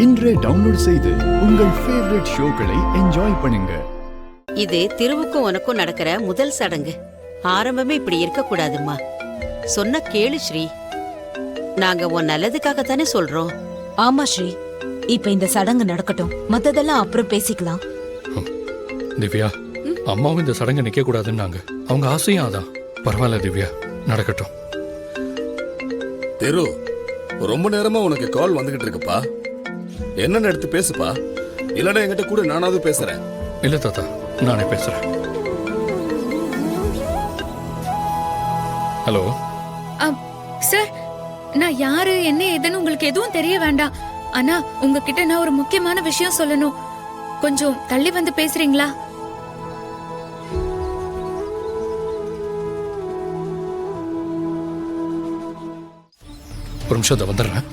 இன்றே டவுன்லோட் செய்து உங்கள் ஃபேவரட் ஷோக்களை என்ஜாய் பண்ணுங்க. இது திருவுக்கும் உனக்கும் நடக்கிற முதல் சடங்கு. ஆரம்பமே இப்படி இருக்க கூடாதுமா. சொன்ன கேளு ஸ்ரீ. நாங்க உன் நல்லதுக்காகத்தானே சொல்றோம். ஆமா ஸ்ரீ, இப்ப இந்த சடங்கு நடக்கட்டும், மத்ததெல்லாம் அப்புறம் பேசிக்கலாம். திவ்யா, அம்மாவும் இந்த சடங்கு நிக்க கூடாதுன்னாங்க. அவங்க ஆசையும் அதான். பரவாயில்ல திவ்யா, நடக்கட்டும். தெரு ரொம்ப நேரமா உனக்கு கால் வந்துகிட்டு இருக்குப்பா. என்னன்னு எடுத்து பேசுப்பா. இல்லன்னா என்கிட்ட கூட நானாவது பேசுறேன். இல்ல தாத்தா, நானே பேசுறேன். ஹலோ சார், நான் யாரு என்ன ஏதுன்னு உங்களுக்கு எதுவும் தெரிய வேண்டாம். ஆனா உங்ககிட்ட நான் ஒரு முக்கியமான விஷயம் சொல்லணும். கொஞ்சம் தள்ளி வந்து பேசுறீங்களா? ஒரு நிமிஷம் வந்துடுறேன்.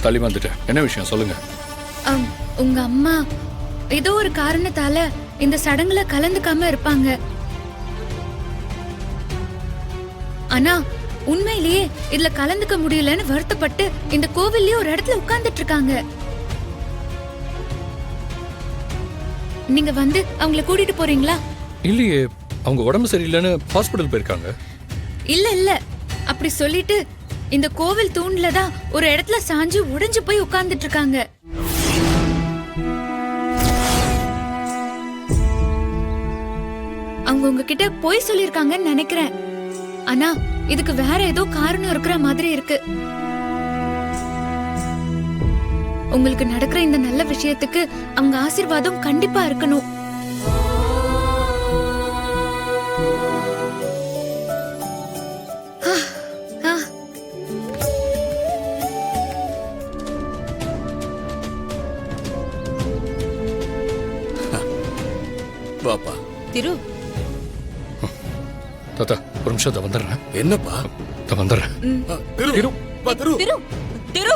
தள்ளி வந்துட்டேன். என்ன விஷயம் சொல்லுங்க. உங்க அம்மா ஏதோ ஒரு காரணத்தால இந்த சடங்குல கலந்துக்காம இருப்பாங்க. ஆனா உண்மையிலேயே இதுல கலந்துக்க முடியலன்னு வருத்தப்பட்டு இந்த கோவில்லயே ஒரு இடத்துல உட்கார்ந்துட்டு இருக்காங்க. நீங்க வந்து அவங்கள கூட்டிட்டு போறீங்களா? இல்லையே, அவங்க உடம்பு சரியில்லைன்னு ஹாஸ்பிடல் போயிருக்காங்க. இல்ல அப்படி சொல்லிட்டு இந்த கோவில் தூண்ல தான் ஒரு இடத்துல சாஞ்சு உடைஞ்சு போய் உட்கார்ந்துட்டு இருக்காங்க. அவங்க உங்ககிட்ட போய் சொல்லிருக்காங்கன்னு நினைக்கிறேன். ஆனா இதுக்கு வேற ஏதோ காரணம் இருக்கிற மாதிரி இருக்கு. உங்களுக்கு நடக்கிற இந்த நல்ல விஷயத்துக்கு அவங்க ஆசீர்வாதம் கண்டிப்பா இருக்கணும். பாப்பா திரு, தாத்தா ஒரு நிமிஷம் வந்துடுறேன். என்னப்பா? வந்துடுறேன். திரு திரு, திரு திரு, திரு.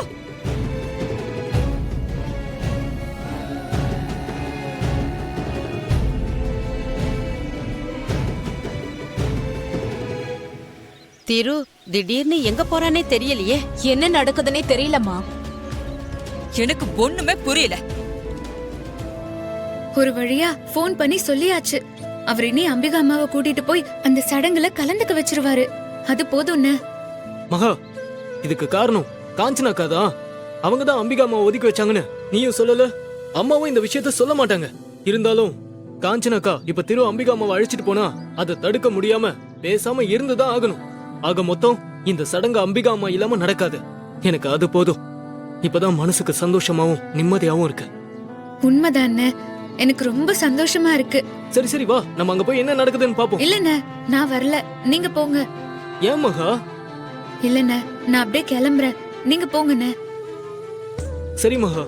திரு திடீர்னு எங்க போறானே தெரியலையே. என்ன நடக்குதுன்னே தெரியலம்மா. எனக்கு ஒண்ணுமே புரியல. ஒரு வழியா போன் பண்ணி சொல்லியாச்சு. அவர் இனி அம்பிகா அம்மாவை கூட்டிட்டு போய் அந்த சடங்குல கலந்துக்க வச்சிருவாரு. அது போதும்னு. மகா, இதுக்கு காரணம் காஞ்சனாக்கா தான். அவங்க தான் அம்பிகா அம்மாவை ஒதுக்கி வச்சாங்கன்னு நீயும் சொல்லல, அம்மாவும் இந்த விஷயத்த சொல்ல மாட்டாங்க. இருந்தாலும் காஞ்சனாக்கா இப்ப திரு அம்பிகா அம்மாவை அழைச்சிட்டு போனா அதை தடுக்க முடியாம பேசாம இருந்துதான் ஆகணும். ஆக மொத்தம் இந்த சடங்கு அம்பிகா அம்மா இல்லாம நடக்காது. எனக்கு அது போதும். இப்பதான் மனசுக்கு சந்தோஷமாவும் நிம்மதியாவும் இருக்கு. உண்மைதானே, எனக்கு ரொம்ப சந்தோஷமா இருக்கு. சரி சரி வா, நம்ம அங்க போய் என்ன நடக்குதுன்னு பாப்போம். இல்லண்ணே, நான் வரல, நீங்க போங்க. ஏன் மகா? இல்லண்ணே, நான் அப்படியே கிளம்புறேன், நீங்க போங்கண்ணே. சரி மகா.